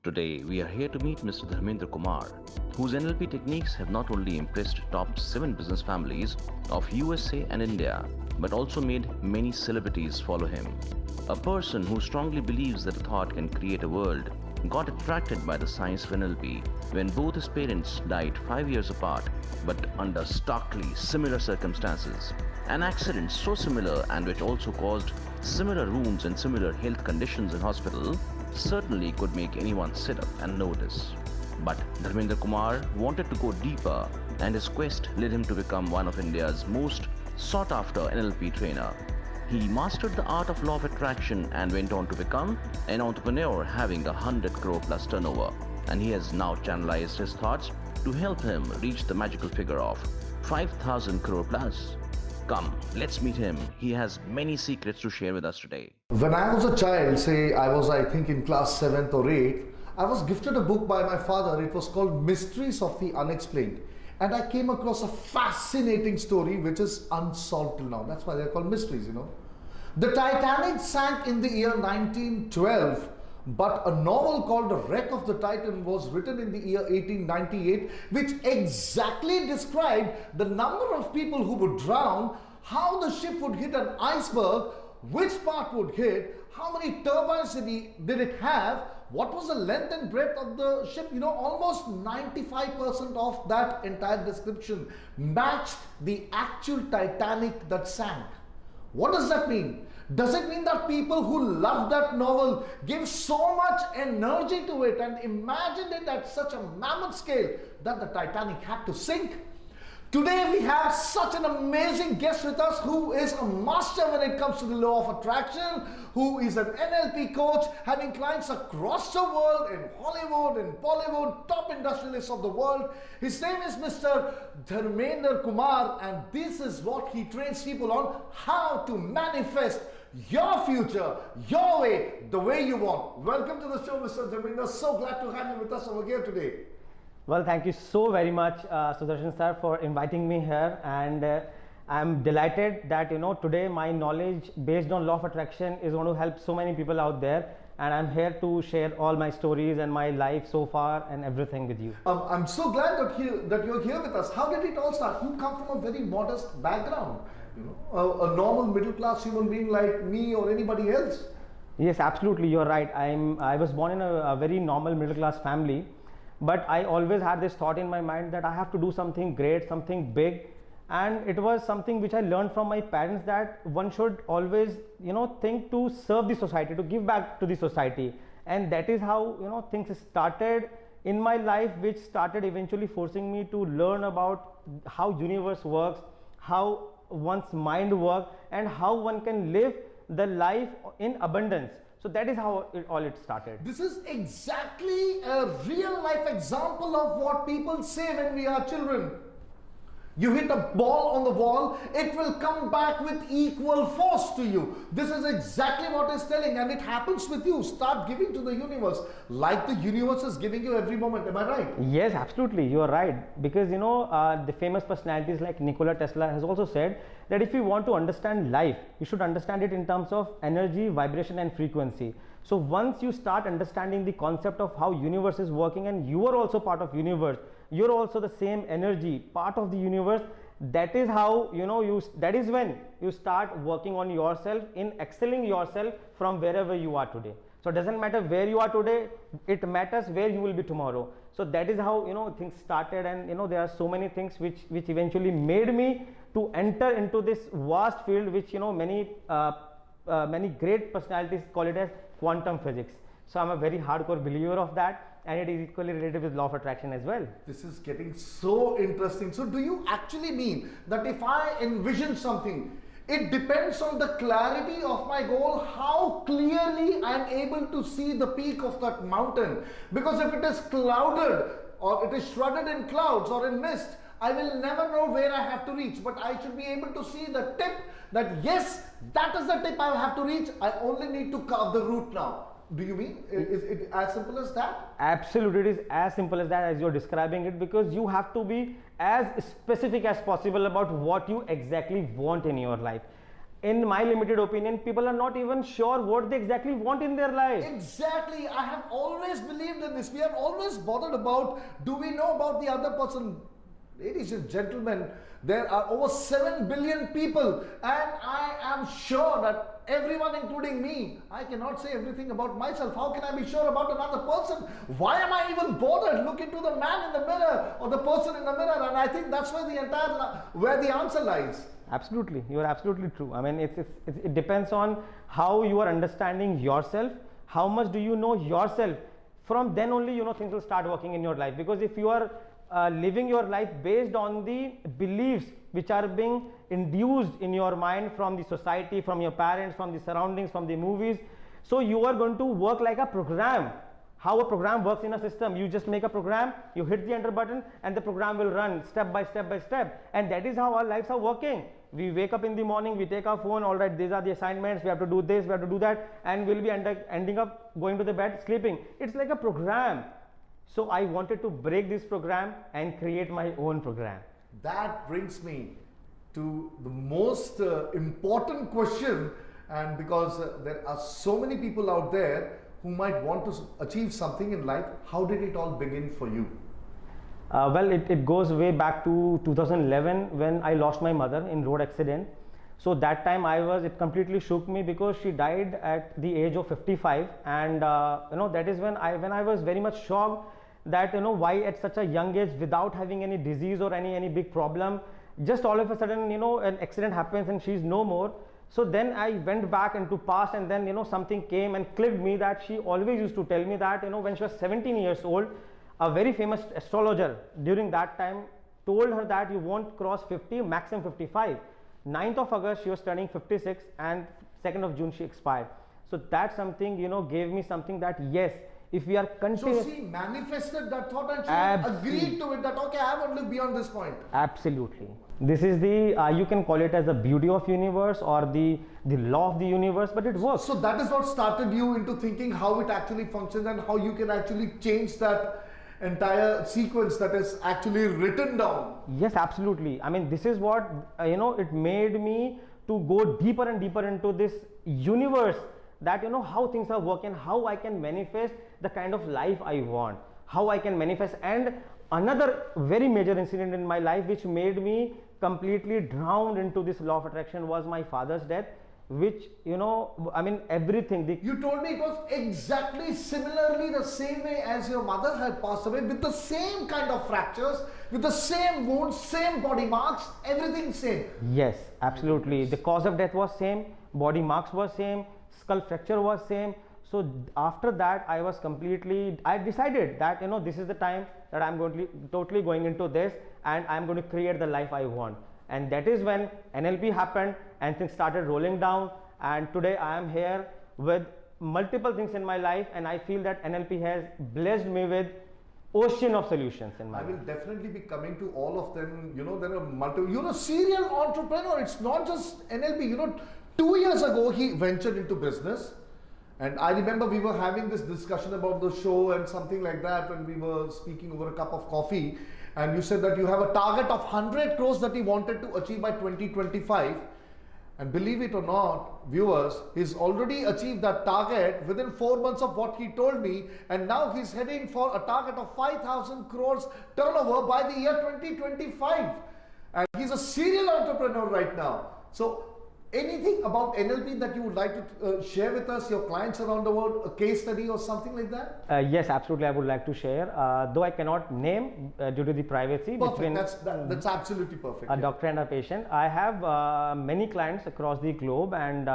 Today, we are here to meet Mr. Dharmendra Kumar, whose NLP techniques have not only impressed top 7 business families of USA and India, but also made many celebrities follow him. A person who strongly believes that a thought can create a world got attracted by the science of NLP when both his parents died 5 years apart, but under starkly similar circumstances. An accident so similar and which also caused similar wounds and similar health conditions in hospital certainly could make anyone sit up and notice. But Dharmendra Kumar wanted to go deeper, and his quest led him to become one of India's most sought after NLP trainer. He mastered the art of law of attraction and went on to become an entrepreneur having 100 crore plus turnover, and he has now channelized his thoughts to help him reach the magical figure of 5,000 crore plus. Come, let's meet him. He has many secrets to share with us today. When I was a child, say I think in class 7th or 8th, I was gifted a book by my father. It was called Mysteries of the Unexplained. And I came across a fascinating story which is unsolved till now. That's why they're called mysteries, The Titanic sank in the year 1912, but a novel called The Wreck of the Titan was written in the year 1898, which exactly described the number of people who would drown, how the ship would hit an iceberg, which part would hit, how many turbines did it have, what was the length and breadth of the ship. Almost 95% of that entire description matched the actual Titanic that sank. What does that mean? Does it mean that people who love that novel give so much energy to it and imagined it at such a mammoth scale that the Titanic had to sink? Today we have such an amazing guest with us who is a master when it comes to the law of attraction, who is an NLP coach, having clients across the world, in Hollywood, in Bollywood, top industrialists of the world. His name is Mr. Dharmendra Kumar, and this is what he trains people on: how to manifest your future, your way, the way you want. Welcome to the show, Mr. Dharmendra. So glad to have you with us over here today. Well, thank you so very much, Sudarshan sir, for inviting me here, and I'm delighted that today my knowledge based on law of attraction is going to help so many people out there, and I'm here to share all my stories and my life so far and everything with you. I'm so glad that you're here with us. How did it all start? You come from a very modest background, a normal middle class human being like me or anybody else. Yes, absolutely, you're right. I was born in a very normal middle class family. But I always had this thought in my mind that I have to do something great, something big, and it was something which I learned from my parents, that one should always think to serve the society, to give back to the society. And that is how things started in my life, which started eventually forcing me to learn about how universe works, how one's mind works, and how one can live the life in abundance. So that is how it started. This is exactly a real life example of what people say when we are children. You hit a ball on the wall, it will come back with equal force to you. This is exactly what it's telling, and it happens with you. Start giving to the universe like the universe is giving you every moment. Am I right? Yes, absolutely, you are right. Because the famous personalities like Nikola Tesla has also said that if you want to understand life, you should understand it in terms of energy, vibration and frequency. So once you start understanding the concept of how universe is working, and you are also part of universe, you're also the same energy, part of the universe, that is how that is when you start working on yourself, in excelling yourself from wherever you are today. So it doesn't matter where you are today, it matters where you will be tomorrow. So that is how things started, and there are so many things which eventually made me to enter into this vast field, which many great personalities call it as quantum physics. So I'm a very hardcore believer of that, and it is equally related with law of attraction as well. This is getting so interesting. So do you actually mean that if I envision something, it depends on the clarity of my goal, how clearly I am able to see the peak of that mountain? Because if it is clouded, or it is shrouded in clouds or in mist, I will never know where I have to reach, but I should be able to see the tip, that yes, that is the tip I have to reach. I only need to carve the route now. Do you mean is it as simple as that? Absolutely, it is as simple as that as you're describing it, because you have to be as specific as possible about what you exactly want in your life. in my limited opinion, people are not even sure what they exactly want in their life. Exactly. I have always believed in this. We are always bothered about, do we know about the other person? Ladies and gentlemen, there are over 7 billion people, and I am sure that everyone, including me, I cannot say everything about myself. How can I be sure about another person? Why am I even bothered? Look into the man in the mirror or the person in the mirror, and I think that's where where the answer lies. Absolutely, you are absolutely true. I mean, it depends on how you are understanding yourself, how much do you know yourself. From then only, you know, things will start working in your life. Because if you are living your life based on the beliefs which are being induced in your mind from the society, from your parents, from the surroundings, from the movies, so you are going to work like a program. How a program works in a system, you just make a program, you hit the enter button, and the program will run step by step by step. And that is how our lives are working. We wake up in the morning, we take our phone, all right, these are the assignments, we have to do this, we have to do that, and we'll be ending up going to the bed, sleeping. It's like a program. So I wanted to break this program and create my own program. That brings me to the most important question, and because there are so many people out there who might want to achieve something in life, how did it all begin for you? Well, it goes way back to 2011 when I lost my mother in road accident. So that time it completely shook me because she died at the age of 55, and you know, that is when I was very much shocked that, you know, why at such a young age, without having any disease or any big problem, just all of a sudden, you know, an accident happens and she's no more. So then I went back into past, and then, you know, something came and clicked me that she always used to tell me that, you know, when she was 17 years old, a very famous astrologer during that time told her that you won't cross 50, maximum 55. 9th of August she was turning 56, and 2nd of June she expired. So that's something, you know, gave me something that yes, if we are So she manifested that thought, and she agreed to it that okay, I won't live beyond this point. Absolutely. This is the you can call it as the beauty of universe or the law of the universe, but it works. So that is what started you into thinking how it actually functions and how you can actually change that entire sequence that is actually written down. Yes, absolutely. I mean, this is what you know, it made me to go deeper and deeper into this universe, that, you know, how things are working, how I can manifest the kind of life I want, how I can manifest. And another very major incident in my life which made me completely drowned into this law of attraction was my father's death, which, you know, I mean, everything. You told me it was exactly similarly the same way as your mother had passed away, with the same kind of fractures, with the same wounds, same body marks, everything same. Yes, absolutely. The cause of death was same, body marks were same, skull fracture was same. So after that I decided that, you know, this is the time that I'm going to totally going into this, and I'm going to create the life I want. And that is when NLP happened and things started rolling down, and today I am here with multiple things in my life, and I feel that NLP has blessed me with ocean of solutions in my life. I will definitely be coming to all of them. You know, there are multiple, you're a serial entrepreneur. It's not just NLP. You know, 2 years ago he ventured into business, and I remember we were having this discussion about the show and something like that when we were speaking over a cup of coffee, and you said that you have a target of 100 crores that he wanted to achieve by 2025, and believe it or not, viewers, he's already achieved that target within 4 months of what he told me, and now he's heading for a target of 5,000 crores turnover by the year 2025, and he's a serial entrepreneur right now. So anything about NLP that you would like to share with us, your clients around the world, a case study or something like that? Yes, absolutely, I would like to share, though I cannot name due to the privacy. Perfect, that's absolutely perfect. A doctor and a patient. I have many clients across the globe, and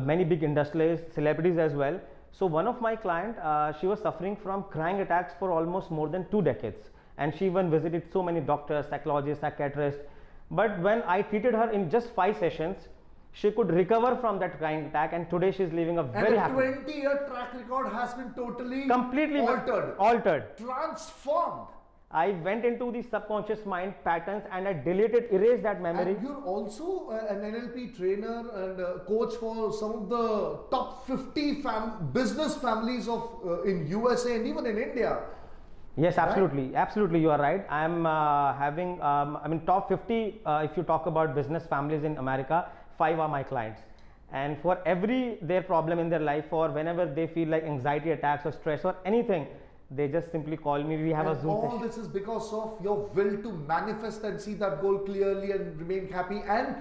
many big industrialists, celebrities as well. So one of my client, she was suffering from crying attacks for almost more than 2 decades, and she even visited so many doctors, psychologists, psychiatrists. But when I treated her in just 5 sessions, she could recover from that crying attack, and today she is living a very happy. And a 20-year track record has been totally completely altered, transformed. I went into the subconscious mind patterns, and I erased that memory. And you're also an NLP trainer and coach for some of the top 50 business families of in USA and even in India. Yes, absolutely, right? Absolutely, you are right. I am having, I mean, top 50, if you talk about business families in America, 5 are my clients. And for every their problem in their life, or whenever they feel like anxiety attacks or stress or anything, they just simply call me. We have And a Zoom all session. this is because of your will to manifest and see that goal clearly and remain happy. And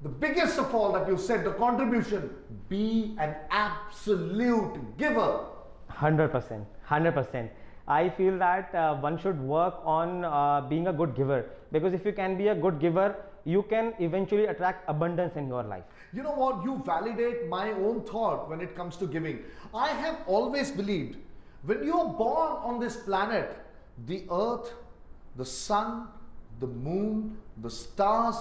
the biggest of all that you said, the contribution, be an absolute giver. 100%, 100%. I feel that one should work on being a good giver, because if you can be a good giver, you can eventually attract abundance in your life. You know what? You validate my own thought when it comes to giving. I have always believed when you are born on this planet, the earth, the sun, the moon, the stars,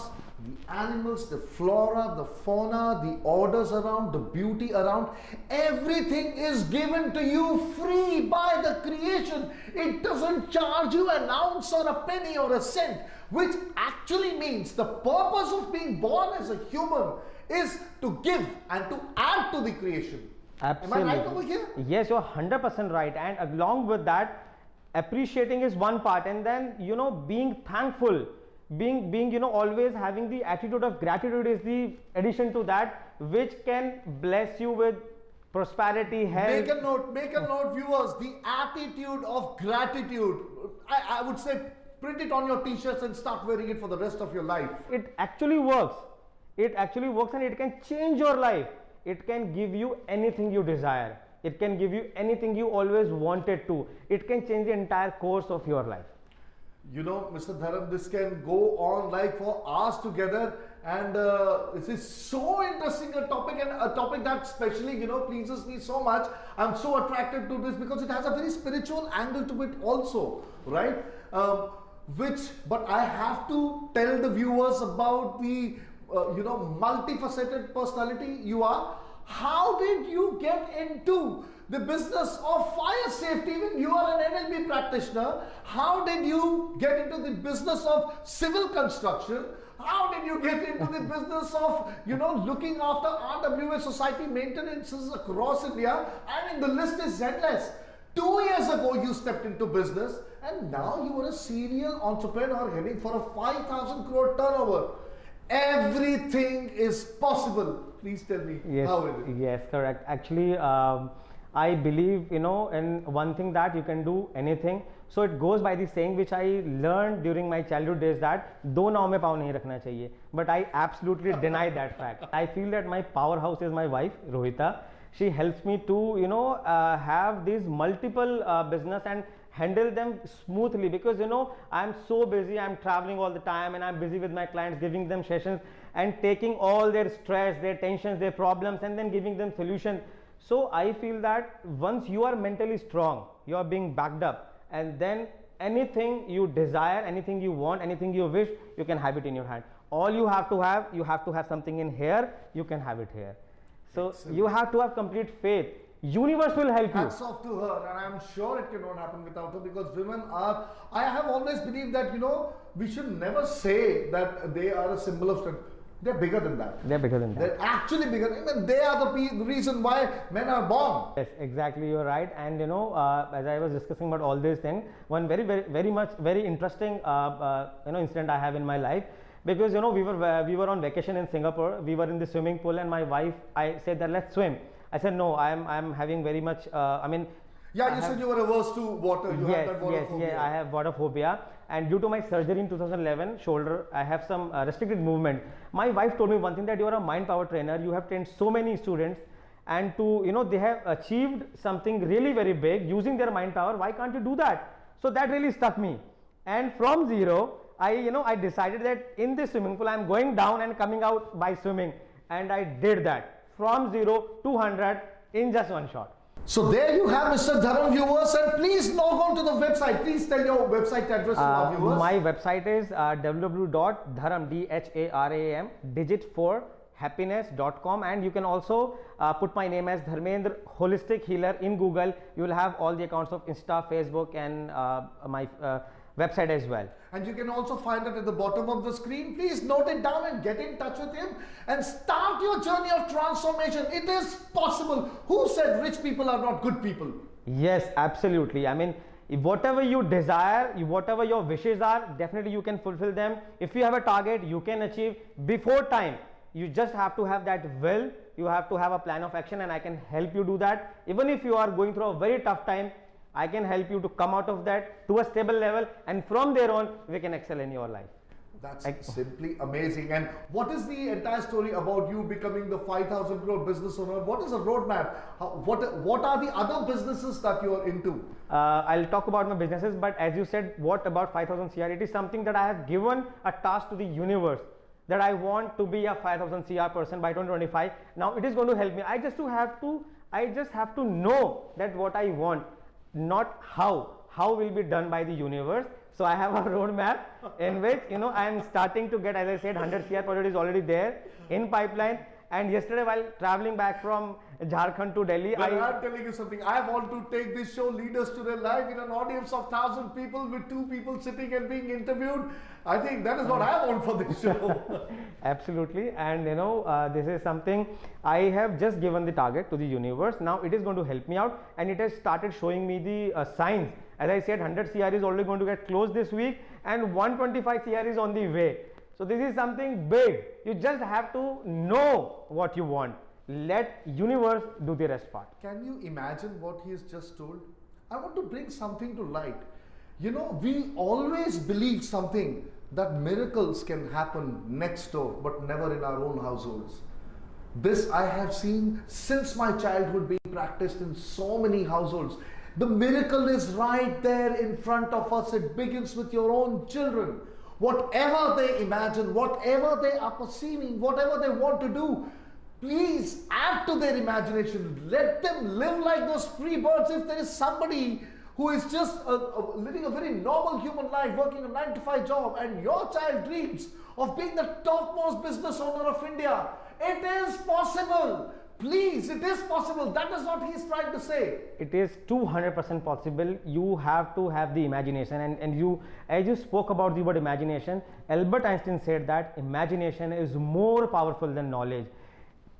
the animals, the flora, the fauna, the orders around, the beauty around, everything is given to you free by the creation. It doesn't charge you an ounce or a penny or a cent, which actually means the purpose of being born as a human is to give and to add to the creation. Absolutely. Am I right over here? Yes, you're 100% right. And along with that, appreciating is one part, and then being thankful, being always having the attitude of gratitude is the addition to that, which can bless you with prosperity, health. Make a note, viewers. The attitude of gratitude. I would say print it on your t-shirts and start wearing it for the rest of your life. It actually works. It actually works, and it can change your life. It can give you anything you desire. It can give you anything you always wanted to. It can change the entire course of your life. You know, Mr. Dharam, this can go on like for hours together, and this is so interesting a topic, and a topic that especially pleases me so much. I'm so attracted to this because it has a very spiritual angle to it also, right? But I have to tell the viewers about the multifaceted personality you are. How did you get into the business of fire safety when you are an NLP practitioner? How did you get into the business of civil construction? How did you get into the business of, looking after RWA society maintenances across India? I mean, the list is endless. 2 years ago, you stepped into business, and now you are a serial entrepreneur heading for a 5,000 crore turnover. Everything is possible. Please tell me, yes, how is it? Yes, correct. Actually, I believe in one thing, that you can do anything. So it goes by the saying which I learned during my childhood days, that दो नाव में पाँव नहीं रखना चाहिए. But I absolutely deny that fact. I feel that my powerhouse is my wife, Rohita. She helps me to have these multiple business and handle them smoothly, because I'm so busy, I'm traveling all the time, and I'm busy with my clients, giving them sessions and taking all their stress, their tensions, their problems, and then giving them solution. So I feel that once you are mentally strong, you are being backed up, and then anything you desire, anything you want, anything you wish, you can have it in your hand. All you have to have something in here, you can have it here. So excellent. You have to have complete faith. Universe will help you. Hats off to her, and I'm sure it cannot happen without her, because women are, I have always believed that, we should never say that they are a symbol of strength. They're bigger than that. They're bigger than that. They're actually bigger. And they are the reason why men are born. Yes, exactly, you're right. And as I was discussing about all these things, one very interesting incident I have in my life, because we were on vacation in Singapore. We were in the swimming pool, and my wife, I said that let's swim. I said no, I'm having very much Yeah, you said you were averse to water. You have that water phobia. Yeah, I have water phobia, and due to my surgery in 2011 shoulder, I have some restricted movement. My wife told me one thing, that you are a mind power trainer, you have trained so many students, and they have achieved something really very big using their mind power. Why can't you do that? So that really stuck me, and from zero, I decided that in this swimming pool I am going down and coming out by swimming, and I did that from 0 to 100 in just one shot. So there you have Mr. Dharam, viewers, and please log on to the website. Please tell your website address to our viewers. My website is www.dharam, DHARAM, digit 4 happiness.com, and you can also put my name as Dharmendra Holistic Healer in Google. You will have all the accounts of Insta, Facebook, and my website as well. And you can also find it at the bottom of the screen. Please note it down and get in touch with him and start your journey of transformation. It is possible. Who said rich people are not good people? Yes, absolutely. I mean, whatever you desire, whatever your wishes are, definitely you can fulfill them. If you have a target, you can achieve before time. You just have to have that will, you have to have a plan of action, and I can help you do that. Even if you are going through a very tough time, I can help you to come out of that to a stable level, and from there on we can excel in your life. That's simply amazing. And what is the entire story about you becoming the 5,000 crore business owner? What is the roadmap? What are the other businesses that you are into? I'll talk about my businesses, but as you said, what about 5,000 CR? It is something that I have given a task to the universe, that I want to be a 5,000 CR person by 2025. Now it is going to help me. I just have to know that what I want, not how will be done by the universe. So I have a roadmap in which, I am starting to get, as I said, 100 CR project is already there in pipeline. And yesterday, while traveling back from Jharkhand to Delhi, I'm telling you something. I want to take this show, Leaders to Their Life, in an audience of 1,000 people with 2 people sitting and being interviewed. I think that is what I want for this show. Absolutely. And this is something I have just given the target to the universe. Now it is going to help me out, and it has started showing me the signs. As I said, 100 CR is already going to get closed this week, and 125 CR is on the way. So this is something big. You just have to know what you want. Let universe do the rest part. Can you imagine what he has just told? I want to bring something to light. We always believe something, that miracles can happen next door, but never in our own households. This I have seen since my childhood being practiced in so many households. The miracle is right there in front of us. It begins with your own children. Whatever they imagine, whatever they are perceiving, whatever they want to do, please add to their imagination. Let them live like those free birds. If there is somebody who is just living a very normal human life, working a 9-to-5 job, and your child dreams of being the topmost business owner of India, it is possible. Please, it is possible. That is what he is trying to say. It is 200% possible. You have to have the imagination, and you, as you spoke about the word imagination, Albert Einstein said that imagination is more powerful than knowledge.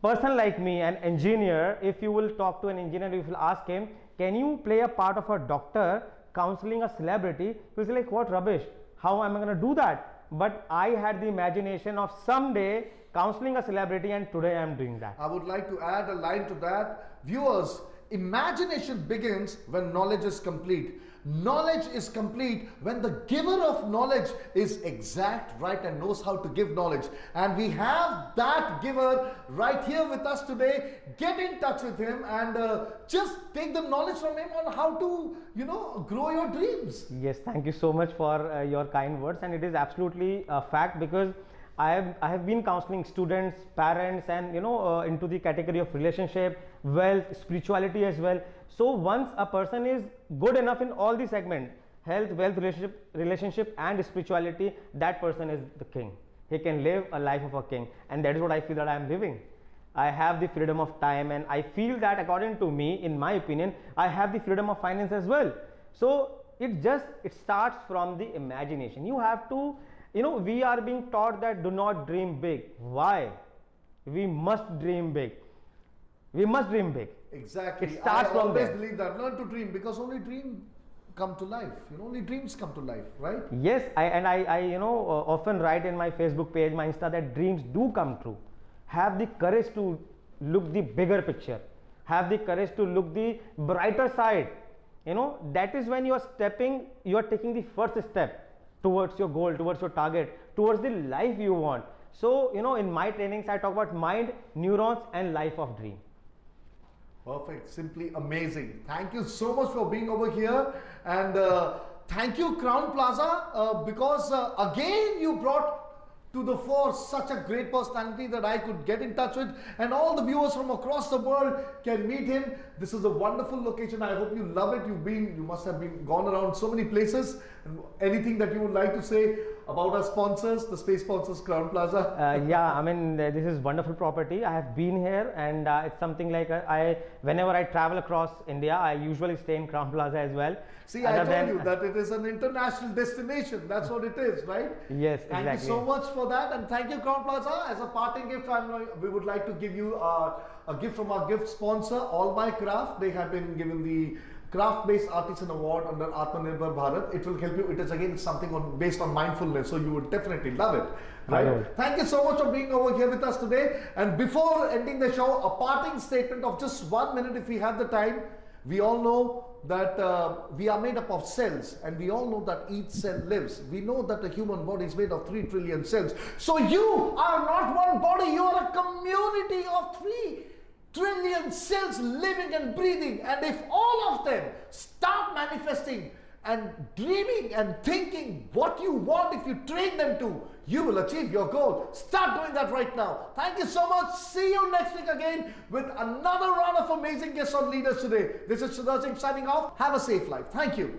Person like me, an engineer, if you will talk to an engineer, if you will ask him, can you play a part of a doctor counseling a celebrity? He will say like, what rubbish, how am I going to do that? But I had the imagination of someday counseling a celebrity, and today I am doing that. I would like to add a line to that. Viewers, imagination begins when knowledge is complete. Knowledge is complete when the giver of knowledge is exact, right, and knows how to give knowledge. And we have that giver right here with us today. Get in touch with him and just take the knowledge from him on how to, grow your dreams. Yes, thank you so much for your kind words, and it is absolutely a fact, because I have been counseling students, parents, and into the category of relationship, wealth, spirituality as well. So once a person is good enough in all the segment, health, wealth, relationship and spirituality, that person is the king. He can live a life of a king, and that is what I feel that I am living. I have the freedom of time, and I feel that, according to me, in my opinion, I have the freedom of finance as well. So it starts from the imagination. You have to, we are being taught that do not dream big. Why? We must dream big. We must dream big. Exactly. It starts from there. I always believe that. Learn to dream, because only dreams come to life. Only dreams come to life, right? Yes, I often write in my Facebook page, my Insta, that dreams do come true. Have the courage to look the bigger picture. Have the courage to look the brighter side. That is when you are taking the first step towards your goal, towards your target, towards the life you want. So, in my trainings, I talk about mind, neurons, and life of dream. Perfect. Simply amazing. Thank you so much for being over here. And thank you, Crown Plaza, because again you brought to the fore such a great personality that I could get in touch with, and all the viewers from across the world can meet him. This is a wonderful location. I hope you love it. You must have gone around so many places. And anything that you would like to say about our sponsors, the space sponsors, Crown Plaza? Yeah, this is wonderful property. I have been here, and it's something like whenever I travel across India, I usually stay in Crown Plaza as well. See, I told you that it is an international destination. That's what it is, right? Yes, exactly. Thank you so much for that, and thank you, Crown Plaza. As a parting gift, we would like to give you a gift from our gift sponsor, All My Craft. They have been given the Craft-based artisan award under Atmanirbhar Bharat. It will help you. It is again something based on mindfulness, so you would definitely love it. Right? Thank you so much for being over here with us today. And before ending the show, a parting statement of just 1 minute if we have the time. We all know that we are made up of cells, and we all know that each cell lives. We know that the human body is made of 3 trillion cells. So you are not one body, you are a community of 3 trillion cells living and breathing. And if all of them start manifesting and dreaming and thinking what you want, if you train them to, you will achieve your goal. Start doing that right now. Thank you so much. See you next week again with another round of amazing guests on Leaders Today. This is Sudarshan signing off. Have a safe life. Thank you.